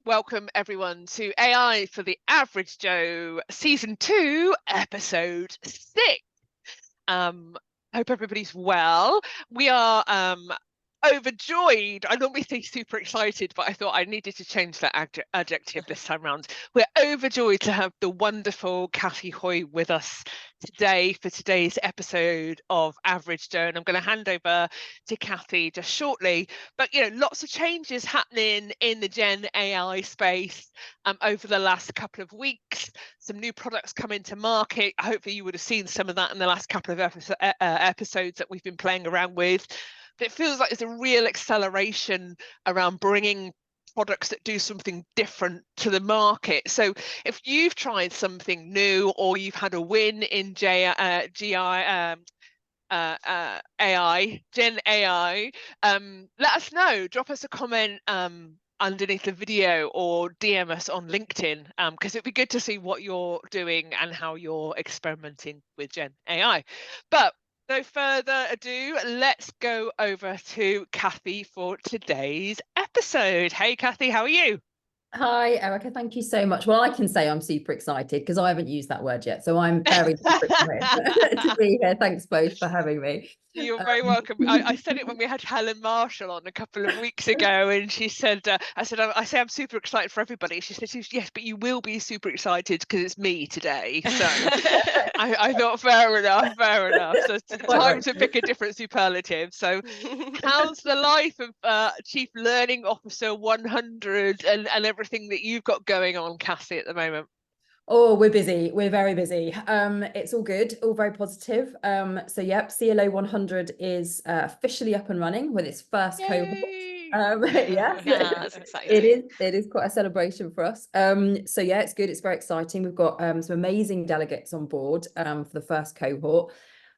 Welcome everyone to AI for the Average Joe, Season 2, Episode 6. Hope everybody's well. We are overjoyed. I normally say super excited, but I thought I needed to change that adjective this time around. We're overjoyed to have the wonderful Cathy Hoy with us today for today's episode of Average Joe, and I'm going to hand over to Cathy just shortly. But lots of changes happening in the Gen AI space over the last couple of weeks. Some new products coming to market. Hopefully you would have seen some of that in the last couple of episodes that we've been playing around with. But it feels like there's a real acceleration around bringing products that do something different to the market. So if you've tried something new or you've had a win in AI, Gen AI, let us know. Drop us a comment underneath the video or DM us on LinkedIn, because it'd be good to see what you're doing and how you're experimenting with Gen AI. But no further ado, let's go over to Cathy for today's episode. Hey, Cathy, how are you? Hi, Erica. Thank you so much. Well, I can say I'm super excited because I haven't used that word yet. So I'm very excited to be here. Thanks both for having me. You're very welcome. I said it when we had Helen Marshall on a couple of weeks ago, and she said, I say I'm super excited for everybody. She said, yes, but you will be super excited because it's me today. So I thought, fair enough. So it's time to pick a different superlative. So how's the life of Chief Learning Officer 100 and everything that you've got going on, Cathy, at the moment? Oh, we're busy. We're very busy. It's all good, all very positive. So yep, CLO 100 is officially up and running with its first cohort. Yeah, that's exciting. It is quite a celebration for us. So yeah, it's good. It's very exciting. We've got some amazing delegates on board for the first cohort.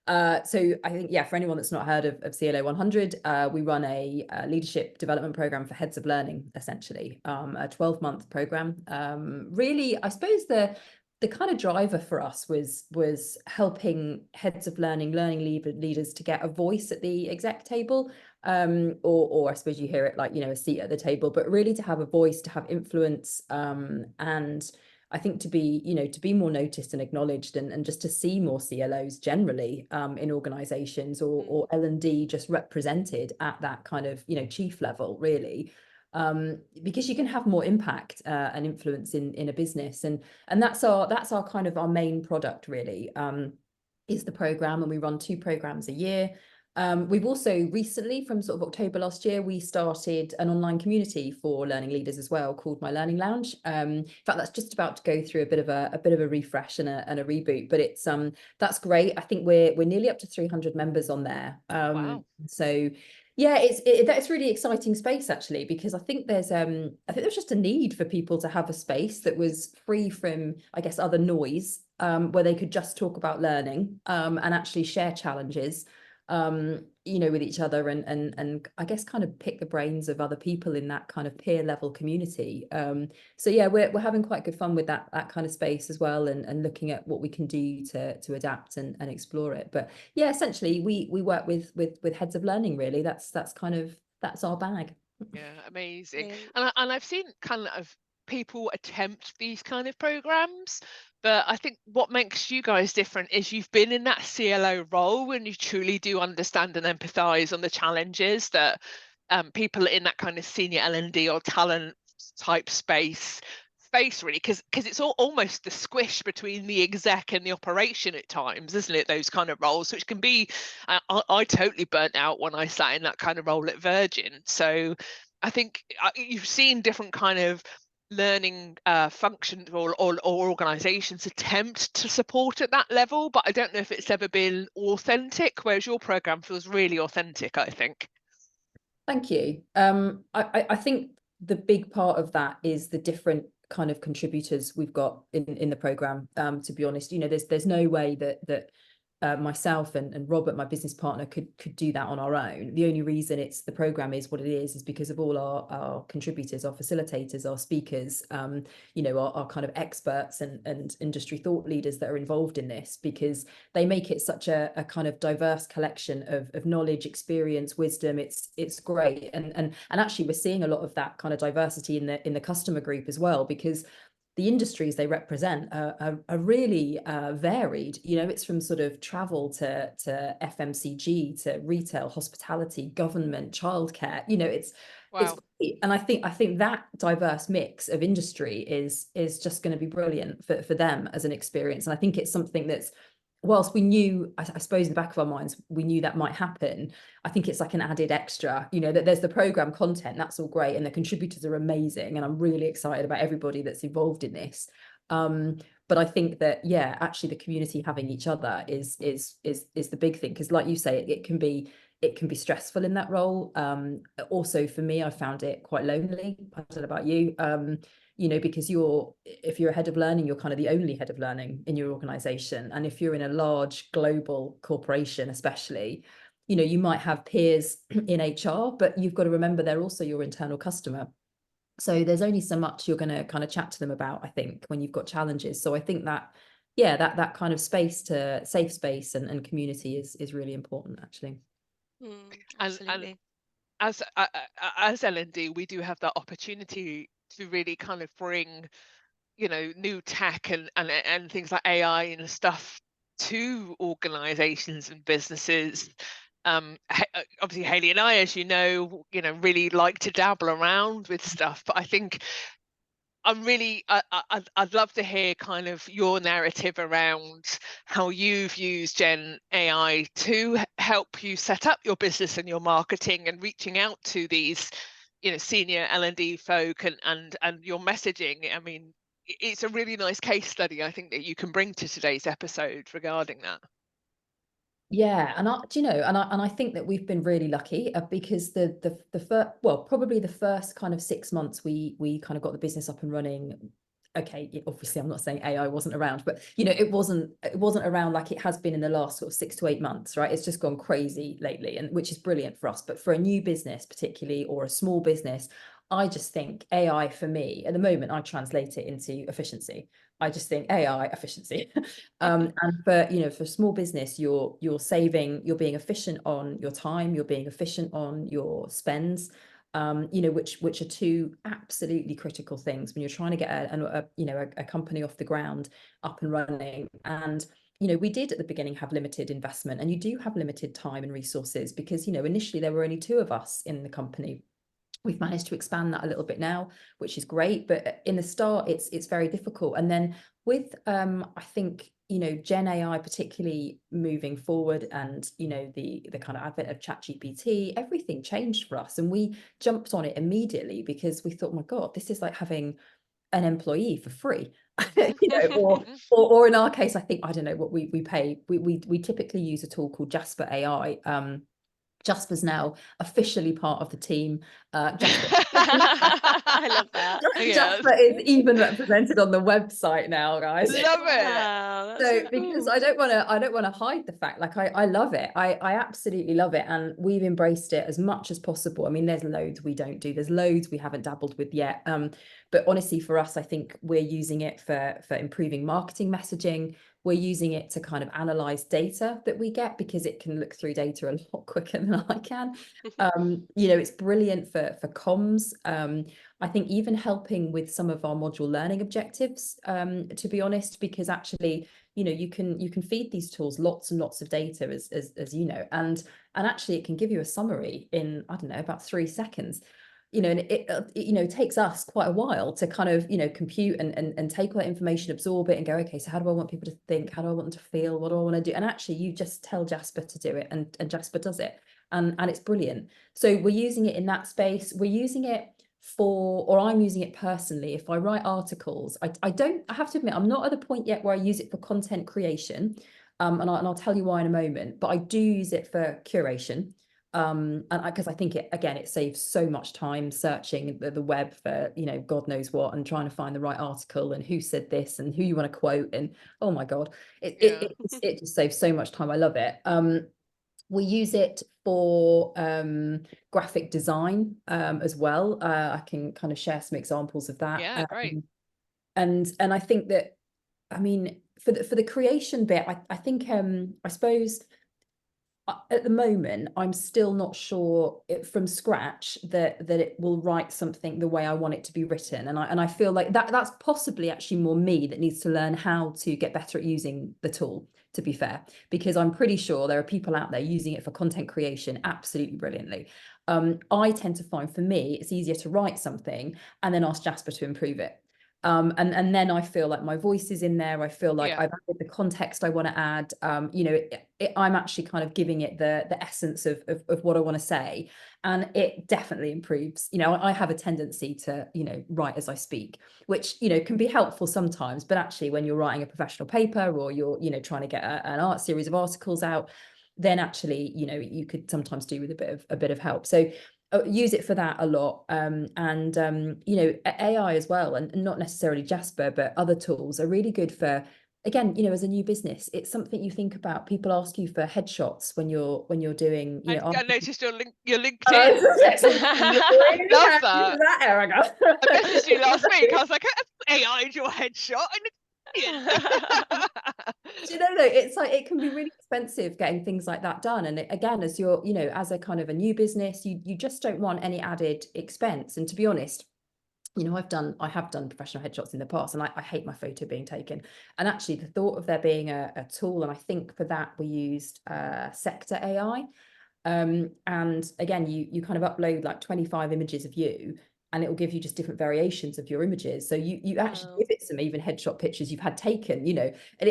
So I think, yeah, for anyone that's not heard of CLO 100, we run a leadership development program for heads of learning, essentially, a 12-month program. Really, I suppose the kind of driver for us was helping heads of learning leaders to get a voice at the exec table, or I suppose you hear it like, a seat at the table, but really to have a voice, to have influence, and I think to be more noticed and acknowledged, and just to see more CLOs generally in organizations or L&D just represented at that kind of, chief level, really. Because you can have more impact and influence in a business, and that's our kind of our main product, really, is the program, and we run 2 programs a year. We've also recently, from sort of October last year, we started an online community for learning leaders as well, called My Learning Lounge. In fact, that's just about to go through a bit of a refresh and a reboot, but it's that's great. I think we're nearly up to 300 members on there. Wow. So yeah, that's really exciting space, actually, because I think there's just a need for people to have a space that was free from, I guess, other noise, where they could just talk about learning, and actually share challenges, with each other, and I guess kind of pick the brains of other people in that kind of peer level community. So yeah, we're having quite good fun with that kind of space as well, and looking at what we can do to adapt and explore it. But yeah, essentially we work with heads of learning, really. That's our bag. Yeah, amazing. And I've seen kind of people attempt these kind of programs, but I think what makes you guys different is you've been in that CLO role and you truly do understand and empathize on the challenges that people in that kind of senior L&D or talent type space face, really, because it's almost the squish between the exec and the operation at times, isn't it? Those kind of roles, which can be, I totally burnt out when I sat in that kind of role at Virgin. So I think you've seen different kind of learning functions or organizations attempt to support at that level, but I don't know if it's ever been authentic, whereas your program feels really authentic, I think. Thank you. I think the big part of that is the different kind of contributors we've got in the program. To be honest, there's no way that myself and Robert, my business partner, could do that on our own. The only reason the program is what it is because of all our contributors, our facilitators, our speakers, our kind of experts and industry thought leaders that are involved in this, because they make it such a kind of diverse collection of knowledge, experience, wisdom. It's great, and actually we're seeing a lot of that kind of diversity in the customer group as well, because the industries they represent are really varied. It's from sort of travel to FMCG to retail, hospitality, government, childcare. It's Wow. great. And I think that diverse mix of industry is just going to be brilliant for them as an experience. And I think it's something that's, whilst we knew, I suppose in the back of our minds, we knew that might happen, I think it's like an added extra, that there's the program content, that's all great. And the contributors are amazing. And I'm really excited about everybody that's involved in this. But I think that, yeah, actually the community having each other is the big thing. Because like you say, it can be stressful in that role. Also for me, I found it quite lonely. I don't know about you. Because if you're a head of learning, you're kind of the only head of learning in your organization. And if you're in a large global corporation, especially, you might have peers in HR, but you've got to remember they're also your internal customer. So there's only so much you're going to kind of chat to them about, I think, when you've got challenges. So I think that, yeah, that kind of safe space and community is really important, actually. And as L&D, we do have that opportunity to really kind of bring, new tech and things like AI and stuff to organizations and businesses. Obviously Hayley and I, as you know, really like to dabble around with stuff, but I think I'd love to hear kind of your narrative around how you've used Gen AI to help you set up your business and your marketing and reaching out to these, senior L&D folk and your messaging. I mean, it's a really nice case study, I think, that you can bring to today's episode regarding that. Yeah, and I think that we've been really lucky because the first, well, probably the first kind of 6 months we kind of got the business up and running. Okay, obviously I'm not saying AI wasn't around, but it wasn't around like it has been in the last sort of 6 to 8 months, right? It's just gone crazy lately, and which is brilliant for us. But for a new business, particularly, or a small business, I just think AI, for me at the moment, I translate it into efficiency. I just think AI efficiency. And for small business, you're being efficient on your time, you're being efficient on your spends, which are two absolutely critical things when you're trying to get a company off the ground, up and running. And we did at the beginning have limited investment, and you do have limited time and resources, because initially there were only 2 of us in the company. We've managed to expand that a little bit now, which is great, but in the start it's very difficult. And then with I think Gen AI particularly moving forward, and the kind of advent of ChatGPT, everything changed for us, and we jumped on it immediately because we thought, oh my God, this is like having an employee for free. Or in our case, I think, I don't know what we pay. We typically use a tool called Jasper AI. Jasper's now officially part of the team. Jasper, I love that. Jasper is even represented on the website now, guys. Love it. Wow, that's So so because cool. I don't want to hide the fact, like I love it. I absolutely love it, and we've embraced it as much as possible. I mean, there's loads we don't do. There's loads we haven't dabbled with yet. But honestly, for us, I think we're using it for improving marketing messaging. We're using it to kind of analyze data that we get, because it can look through data a lot quicker than I can. It's brilliant for comms. I think even helping with some of our module learning objectives, to be honest, because actually, you can feed these tools lots and lots of data, as you know, and actually it can give you a summary in, I don't know, about 3 seconds. And it takes us quite a while to kind of compute and take all that information, absorb it, and go, okay, so how do I want people to think? How do I want them to feel? What do I want to do? And actually, you just tell Jasper to do it, and Jasper does it, and it's brilliant. So we're using it in that space. We're using it or I'm using it personally. If I write articles, I have to admit, I'm not at the point yet where I use it for content creation, and I'll tell you why in a moment. But I do use it for curation. And because I think it saves so much time searching the web for, you know, God knows what, and trying to find the right article and who said this and who you want to quote, and oh my God, it just saves so much time. I love it. We use it for graphic design as well. I can kind of share some examples of that. Yeah, great. And I think that, I mean, for the creation bit, I think I suppose at the moment I'm still not sure from scratch that it will write something the way I want it to be written, and I feel like that's possibly actually more me that needs to learn how to get better at using the tool, to be fair, because I'm pretty sure there are people out there using it for content creation absolutely brilliantly. I tend to find, for me, it's easier to write something and then ask Jasper to improve it. And then I feel like my voice is in there. I feel like I've added the context I want to add. You know, I'm actually kind of giving it the essence of what I want to say, and it definitely improves. You know, I have a tendency to, you know, write as I speak, which, you know, can be helpful sometimes, but actually when you're writing a professional paper, or you're, you know, trying to get an art series of articles out, then actually, you know, you could sometimes do with a bit of help. So use it for that a lot. You know, AI as well, and not necessarily Jasper, but other tools are really good for, again, you know, as a new business, it's something you think about. People ask you for headshots when you're doing, you know, I noticed your LinkedIn. love that, Erica. I messaged you last week. I was like, AI'd your headshot, and Do you know, it's like, it can be really expensive getting things like that done. And again, as you're, you know, as a kind of a new business, you just don't want any added expense. And to be honest, you know, I have done professional headshots in the past, and I hate my photo being taken. And actually the thought of there being a tool, and I think for that we used Sector AI. And again, you kind of upload like 25 images of you, and it will give you just different variations of your images. So you actually give it some even headshot pictures you've had taken, you know, and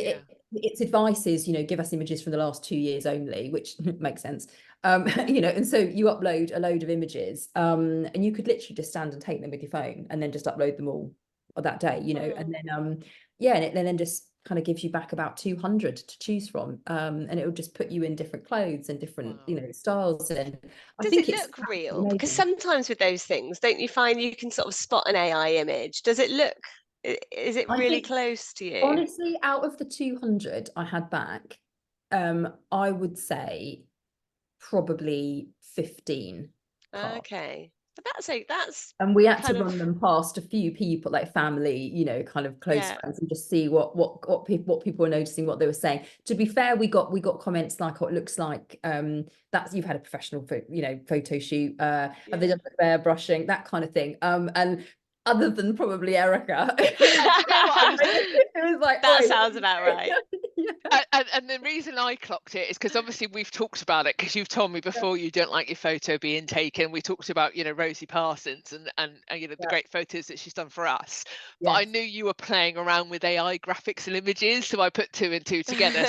its advice is, you know, give us images from the last 2 years only, which makes sense. You know, and so you upload a load of images, and you could literally just stand and take them with your phone and then just upload them all that day, you know, and then yeah, and then just kind of gives you back about 200 to choose from, and it will just put you in different clothes and different, you know, styles. And I Does think it it's look real? amazing. Because sometimes with those things, don't you find you can sort of spot an AI image? Does it look, is it I really think, close to you? honestly, out of the 200 I had back, I would say probably 15 passed. Okay. But that's And we had to kind of, run them past a few people, like family, you know, kind of close friends, and just see what people were noticing, what they were saying. To be fair, we got comments like, oh, it looks like that's, you've had a professional you know, photo shoot, have they done the bear brushing, that kind of thing. And other than probably Erica, it was like, that sounds about right. And the reason I clocked it is because obviously we've talked about it, because you've told me before you don't like your photo being taken. We talked about, you know, Rosie Parsons and you know, the great photos that she's done for us. But I knew you were playing around with AI graphics and images, so I put 2 and 2 together.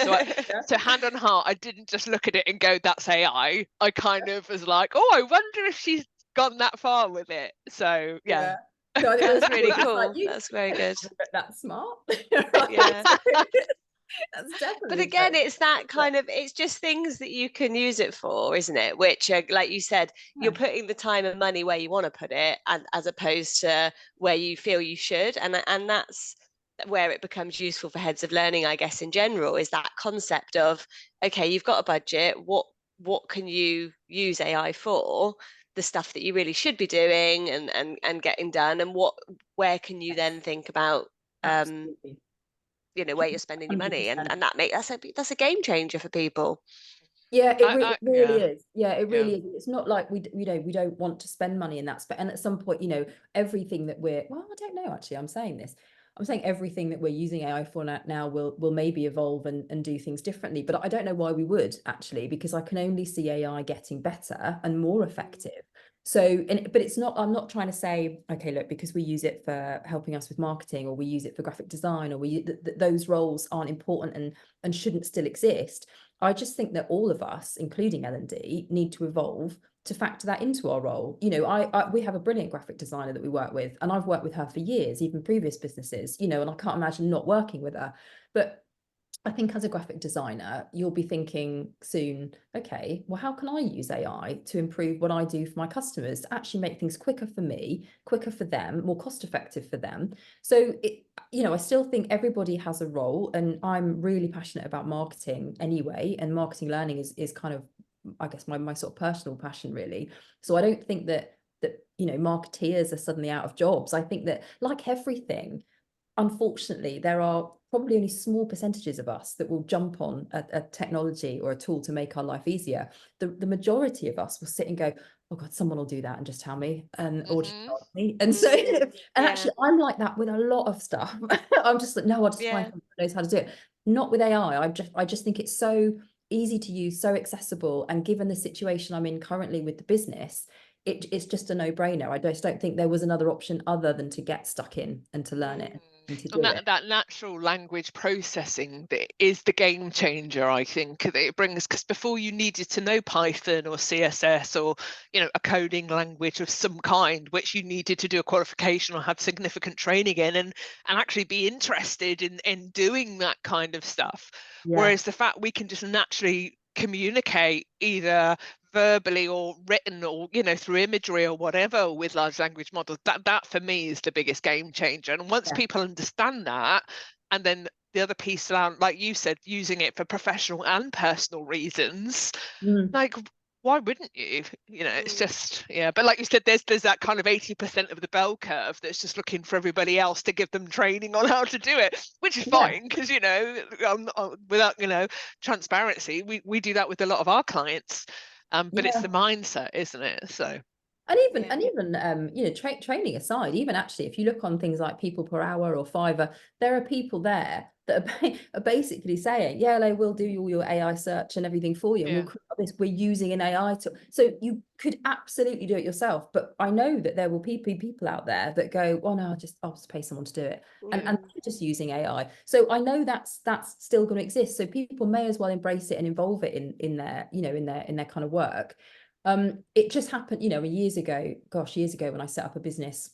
So hand on heart, I didn't just look at it and go, that's AI. I kind of was like, oh, I wonder if she's gone that far with it. So yeah. No, That's really cool. like, That's very good. That's smart. Yeah. That's definitely. But again, it's that kind of, it's just things that you can use it for, isn't it? Which are, like you said, you're putting the time and money where you want to put it, and as opposed to where you feel you should. And that's where it becomes useful for heads of learning, I guess, in general, is that concept of, okay, you've got a budget, what can you use AI for? The stuff that you really should be doing and getting done, and where can you then think about you know, where you're spending your money, and that's a game changer for people. Yeah, it really is. Yeah, it really is. It's not like we don't want to spend money in that, and at some point, you know, everything that I don't know, actually, I'm saying everything that we're using AI for now will maybe evolve and do things differently. But I don't know why we would, actually, because I can only see AI getting better and more effective. So, but it's not, I'm not trying to say, okay, look, because we use it for helping us with marketing, or we use it for graphic design, or those roles aren't important and shouldn't still exist. I just think that all of us, including L&D, need to evolve to factor that into our role. You know, we have a brilliant graphic designer that we work with, and I've worked with her for years, even previous businesses, you know, and I can't imagine not working with her. But I think as a graphic designer, you'll be thinking soon, okay, well, how can I use AI to improve what I do for my customers to actually make things quicker for me, quicker for them, more cost effective for them? So I still think everybody has a role, and I'm really passionate about marketing anyway, and marketing learning is kind of, I guess, my sort of personal passion, really. So I don't think that marketeers are suddenly out of jobs. I think that, like everything, unfortunately, there are probably only small percentages of us that will jump on a technology or a tool to make our life easier. The majority of us will sit and go, oh God, someone will do that and just tell me, and or just ask me. And so, and actually, I'm like that with a lot of stuff. I'm just like, no, I'll just find someone who knows how to do it. Not with AI. I just think it's so easy to use, so accessible, and given the situation I'm in currently with the business, it's just a no-brainer. I just don't think there was another option other than to get stuck in and to learn it and to do it. That natural language processing that is the game changer, I think, that it brings, because before you needed to know Python or CSS or a coding language of some kind, which you needed to do a qualification or have significant training in, and actually be interested in doing that kind of stuff. Whereas the fact we can just naturally communicate either verbally or written or through imagery or whatever with large language models, that for me is the biggest game changer. And once people understand that, and then the other piece around, like you said, using it for professional and personal reasons, like, why wouldn't you? It's just, but like you said, there's that kind of 80% of the bell curve that's just looking for everybody else to give them training on how to do it, which is fine, because without transparency, we do that with a lot of our clients. But it's the mindset, isn't it? So, and even training aside, even actually, if you look on things like People Per Hour or Fiverr, there are people there that are basically saying, we'll do all your AI search and everything for you, and we'll create this. We're using an AI tool, so you could absolutely do it yourself. But I know that there will be people out there that go, well, no, I'll just pay someone to do it, and they're just using AI. So I know that's still going to exist. So people may as well embrace it and involve it in their in their kind of work. It just happened, years ago when I set up a business,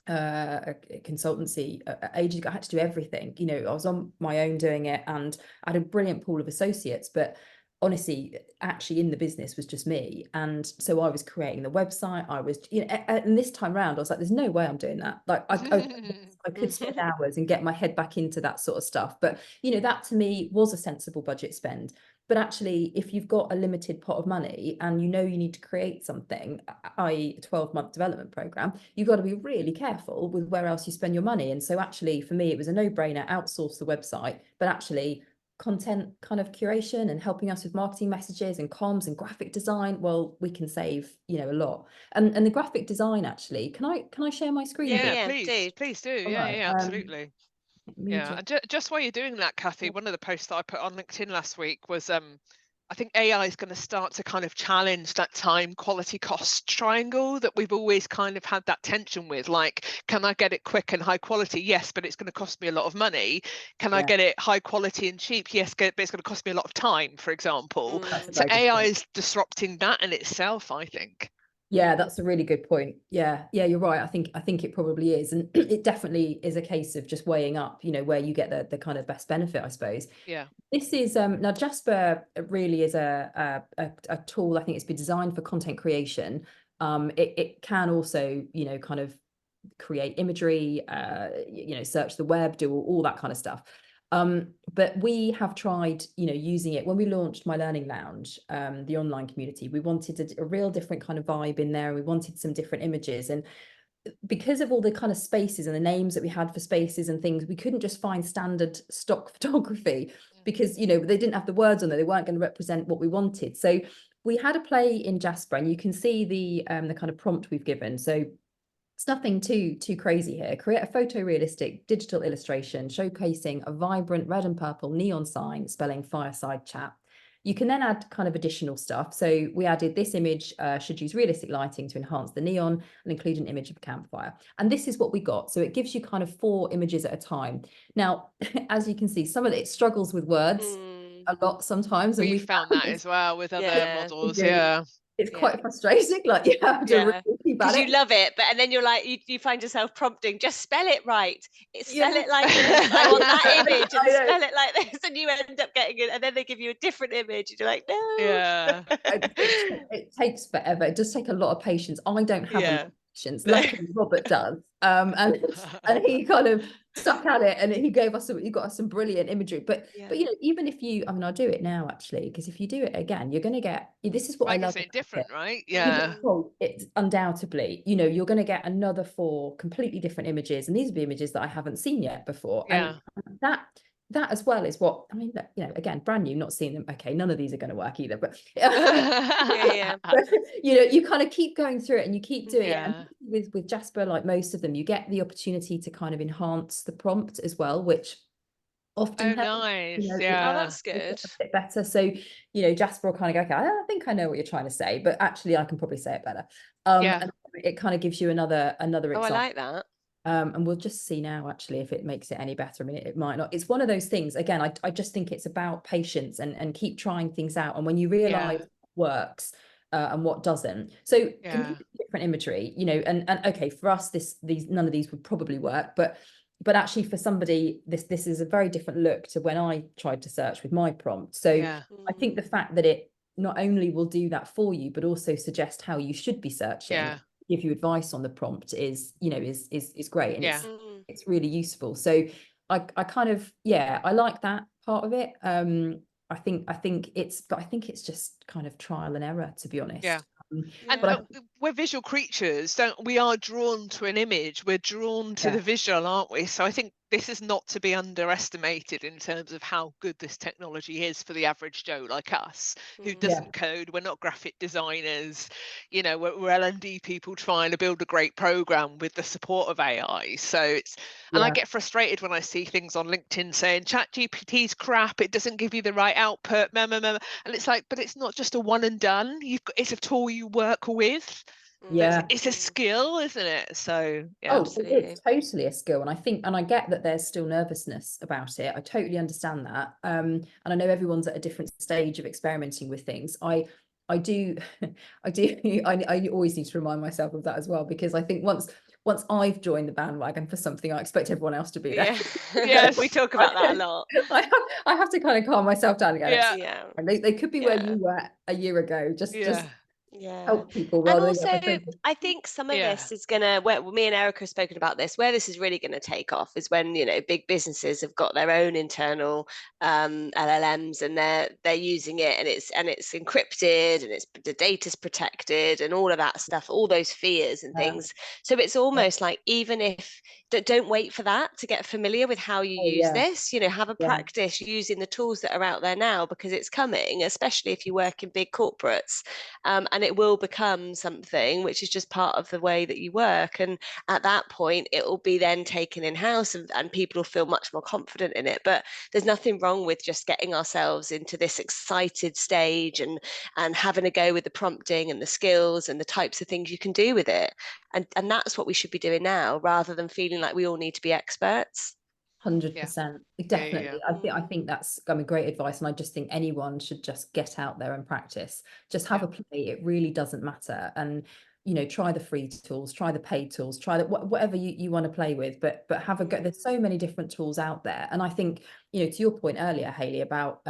a consultancy ages ago. I had to do everything. I was on my own doing it, and I had a brilliant pool of associates, but honestly, actually in the business was just me. And so I was creating the website. I was, and this time around, I was like, there's no way I'm doing that. Like I could spend hours and get my head back into that sort of stuff. But, that to me was a sensible budget spend. But actually, if you've got a limited pot of money and you need to create something, i.e. a 12-month development program, you've got to be really careful with where else you spend your money. And so actually, for me, it was a no-brainer, outsource the website, but actually content kind of curation and helping us with marketing messages and comms and graphic design, well, we can save, a lot. And the graphic design, actually, can I share my screen? Please do. Absolutely. Just while you're doing that, Cathy, one of the posts that I put on LinkedIn last week was I think AI is going to start to kind of challenge that time quality cost triangle that we've always kind of had that tension with. Like, can I get it quick and high quality? Yes, but it's going to cost me a lot of money. Can I get it high quality and cheap? Yes, but it's going to cost me a lot of time, for example. So AI is disrupting that in itself, I think. Yeah, that's a really good point. Yeah, you're right. I think it probably is, and it definitely is a case of just weighing up, where you get the kind of best benefit, I suppose. Yeah. This is now Jasper really is a tool. I think it's been designed for content creation. It can also, kind of create imagery, search the web, do all that kind of stuff. But we have tried, using it when we launched My Learning Lounge, the online community. We wanted a real different kind of vibe in there. We wanted some different images, and because of all the kind of spaces and the names that we had for spaces and things, we couldn't just find standard stock photography because, they didn't have the words on there. They weren't going to represent what we wanted. So we had a play in Jasper, and you can see the kind of prompt we've given. So it's nothing too crazy here. Create a photorealistic digital illustration showcasing a vibrant red and purple neon sign spelling fireside chat. You can then add kind of additional stuff. So we added this image should use realistic lighting to enhance the neon and include an image of a campfire. And this is what we got. So it gives you kind of 4 images at a time. Now, as you can see, some of it struggles with words a lot sometimes. And we found that as well with other models. It's quite frustrating. Like you have to really about it. You love it, but and then you're like, you find yourself prompting, just spell it right. Spell it like this. I want that image, and spell it like this, and you end up getting it, and then they give you a different image, and you're like, no. Yeah. It takes forever. It does take a lot of patience. I don't have a lot of patience. Luckily, Robert does. And he kind of stuck at it, and he got us some brilliant imagery. But you know, even if you, I mean, I'll do it now actually, because if you do it again, you're going to get, this is what I love. Something different, right? Yeah. It's undoubtedly, you know, you're going to get another 4 completely different images, and these will be images that I haven't seen yet before. Yeah. And that as well is what I mean, you know, again, brand new, not seeing them. Okay, none of these are going to work either, but but, you know, you kind of keep going through it, and you keep doing it. And with Jasper, like most of them, you get the opportunity to kind of enhance the prompt as well, which often helps, nice. you know, Oh, that's good. a bit better. So, you know, Jasper will kind of go, okay, I think I know what you're trying to say, but actually I can probably say it better. And it kind of gives you another example. I like that. And we'll just see now actually if it makes it any better. I mean, it might not. It's one of those things, again, I just think it's about patience and keep trying things out. And when you realize what works and what doesn't. So completely different imagery, you know, and okay, for us, these none of these would probably work, but actually for somebody, this is a very different look to when I tried to search with my prompt. So I think the fact that it not only will do that for you, but also suggest how you should be searching, give you advice on the prompt is, you know, is great. And it's really useful. So I kind of, I like that part of it. I think it's just kind of trial and error, to be honest. And we're visual creatures, we are drawn to an image, we're drawn to the visual, aren't we? So I think this is not to be underestimated in terms of how good this technology is for the average Joe like us, who doesn't code. We're not graphic designers, you know, we're L&D people trying to build a great program with the support of AI. So it's, and I get frustrated when I see things on LinkedIn saying ChatGPT's crap, it doesn't give you the right output, and it's like, but it's not just a one and done. It's a tool you work with. It's a skill, isn't it? So it's totally a skill. And I think, and I get that there's still nervousness about it. I totally understand that. And I know everyone's at a different stage of experimenting with things. I always need to remind myself of that as well, because I think once I've joined the bandwagon for something, I expect everyone else to be there. Yes, we talk about that a lot. I have to kind of calm myself down again. And they could be where you were a year ago. Just help people. And also, I think some of this is gonna, where me and Erica have spoken about this, where this is really going to take off is when, you know, big businesses have got their own internal LLMs, and they're using it, and it's encrypted, and the data's protected, and all of that stuff, all those fears and things. So it's almost like, even if don't wait for that to get familiar with how you use this, you know, have a practice using the tools that are out there now, because it's coming, especially if you work in big corporates, and it will become something which is just part of the way that you work. And at that point, it will be then taken in-house, and people will feel much more confident in it. But there's nothing wrong with just getting ourselves into this excited stage and having a go with the prompting and the skills and the types of things you can do with it. And that's what we should be doing now, rather than feeling like we all need to be experts. 100%, definitely. I think that's great advice, and I just think anyone should just get out there and practice. Just have a play. It really doesn't matter, and you know, try the free tools, try the paid tools, try whatever you want to play with, but have a go. There's so many different tools out there, and I think, you know, to your point earlier, Hayley, about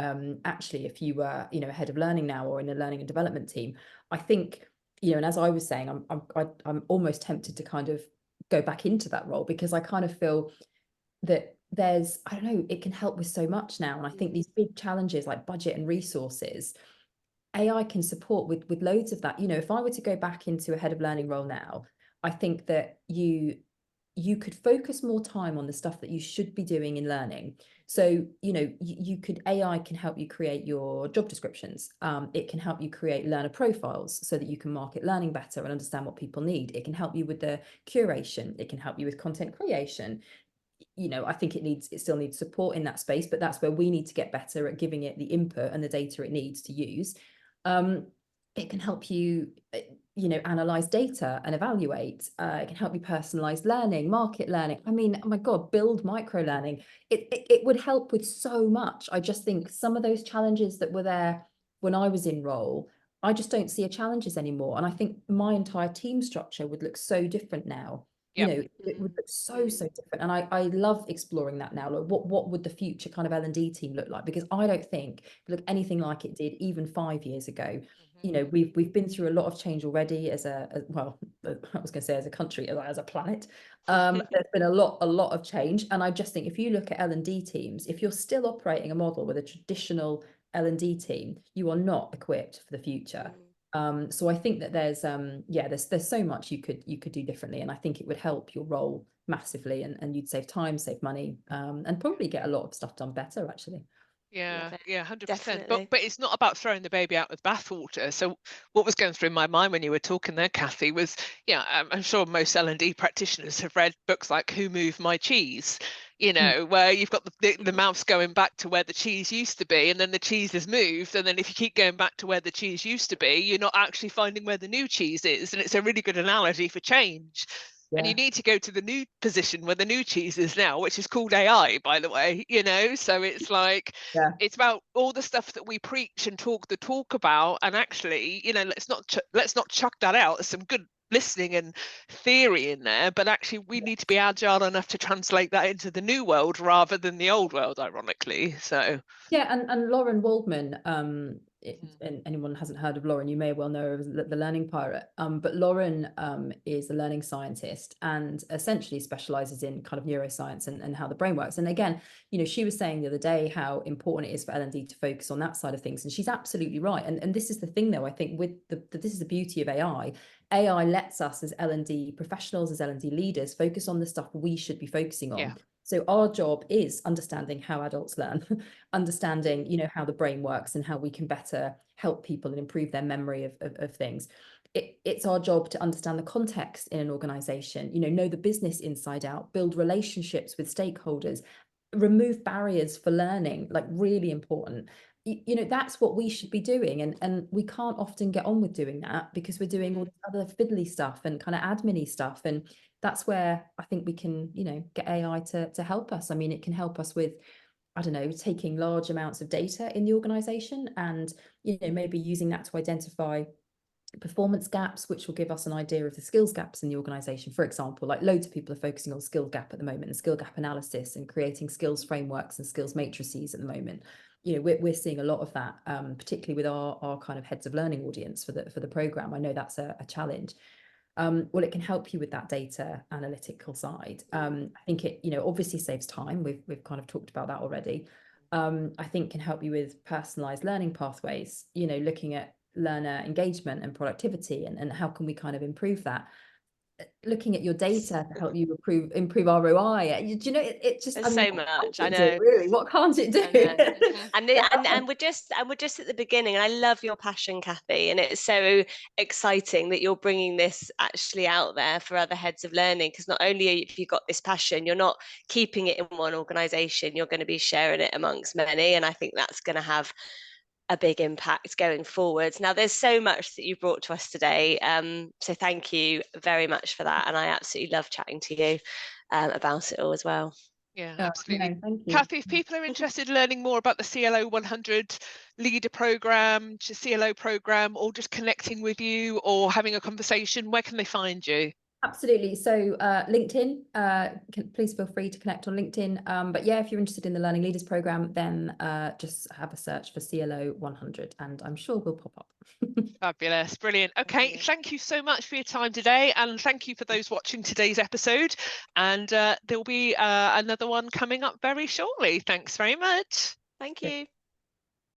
actually if you were, you know, head of learning now or in a learning and development team, I think, you know, and as I was saying, I'm almost tempted to kind of go back into that role, because I kind of feel that there's, I don't know, it can help with so much now. And I think these big challenges like budget and resources, AI can support with loads of that. You know, if I were to go back into a head of learning role now, I think that you could focus more time on the stuff that you should be doing in learning. So, you know, AI can help you create your job descriptions. It can help you create learner profiles so that you can market learning better and understand what people need. It can help you with the curation. It can help you with content creation. You know, I think it still needs support in that space, but that's where we need to get better at giving it the input and the data it needs to use. It can help you, you know, analyze data and evaluate. It can help you personalize learning, market learning. I mean, oh my God, build micro learning. It would help with so much. I just think some of those challenges that were there when I was in role, I just don't see a challenges anymore. And I think my entire team structure would look so different now. You know, it would look so different. And I love exploring that now. Like what would the future kind of L&D team look like? Because I don't think it look anything like it did even 5 years ago. You know, we've been through a lot of change already well, I was going to say as a country, as a planet. There's been a lot of change. And I just think if you look at L&D teams, if you're still operating a model with a traditional L&D team, you are not equipped for the future. So I think that there's so much you could do differently, and I think it would help your role massively, and you'd save time, save money, and probably get a lot of stuff done better, actually. Yeah, 100%. Definitely. But it's not about throwing the baby out with bathwater. So what was going through my mind when you were talking there, Cathy, was, I'm sure most L&D practitioners have read books like Who Moved My Cheese, where you've got the mouse going back to where the cheese used to be, and then the cheese has moved, and then if you keep going back to where the cheese used to be, you're not actually finding where the new cheese is. And it's a really good analogy for change. And you need to go to the new position where the new cheese is now, which is called AI, by the way, so it's like, it's about all the stuff that we preach and talk the talk about, and actually, let's not chuck that out. There's some good listening and theory in there, but actually we need to be agile enough to translate that into the new world rather than the old world, ironically. So and Lauren Waldman, and anyone hasn't heard of Lauren, you may well know her as the Learning Pirate, but Lauren is a learning scientist and essentially specializes in kind of neuroscience and how the brain works. And again, she was saying the other day how important it is for L&D to focus on that side of things, and she's absolutely right. And this is the thing, though, I think with this is the beauty of AI lets us as L&D professionals, as L&D leaders, focus on the stuff we should be focusing on. So our job is understanding how adults learn, understanding, how the brain works and how we can better help people and improve their memory of things. It's our job to understand the context in an organization, know the business inside out, build relationships with stakeholders, remove barriers for learning, like really important. That's what we should be doing. And we can't often get on with doing that because we're doing all this other fiddly stuff and kind of admin-y stuff. And that's where I think we can, get AI to help us. I mean, it can help us with, I don't know, taking large amounts of data in the organization and, maybe using that to identify performance gaps, which will give us an idea of the skills gaps in the organization. For example, like loads of people are focusing on skill gap at the moment and skill gap analysis and creating skills frameworks and skills matrices at the moment. We're seeing a lot of that, particularly with our kind of heads of learning audience for the program. I know that's a challenge. Well, it can help you with that data analytical side. I think it, obviously saves time. We've kind of talked about that already. I think can help you with personalized learning pathways, looking at learner engagement and productivity and how can we kind of improve that, looking at your data to help you improve ROI. It just, there's so much. I know, really, what can't it do? and we're just at the beginning, and I love your passion, Cathy, and it's so exciting that you're bringing this actually out there for other heads of learning, because not only have you got this passion, you're not keeping it in one organization, you're going to be sharing it amongst many, and I think that's going to have a big impact going forwards. Now, there's so much that you brought to us today, so thank you very much for that, and I absolutely love chatting to you about it all as well. Yeah, absolutely. No, thank you. Cathy, if people are interested in learning more about the CLO 100 leader program, CLO program, or just connecting with you or having a conversation, where can they find you? Absolutely. So LinkedIn, please feel free to connect on LinkedIn. But yeah, if you're interested in the Learning Leaders Program, then just have a search for CLO 100 and I'm sure we'll pop up. Fabulous. Brilliant. Okay. Thank you so much for your time today. And thank you for those watching today's episode. And there'll be another one coming up very shortly. Thanks very much. Thank you.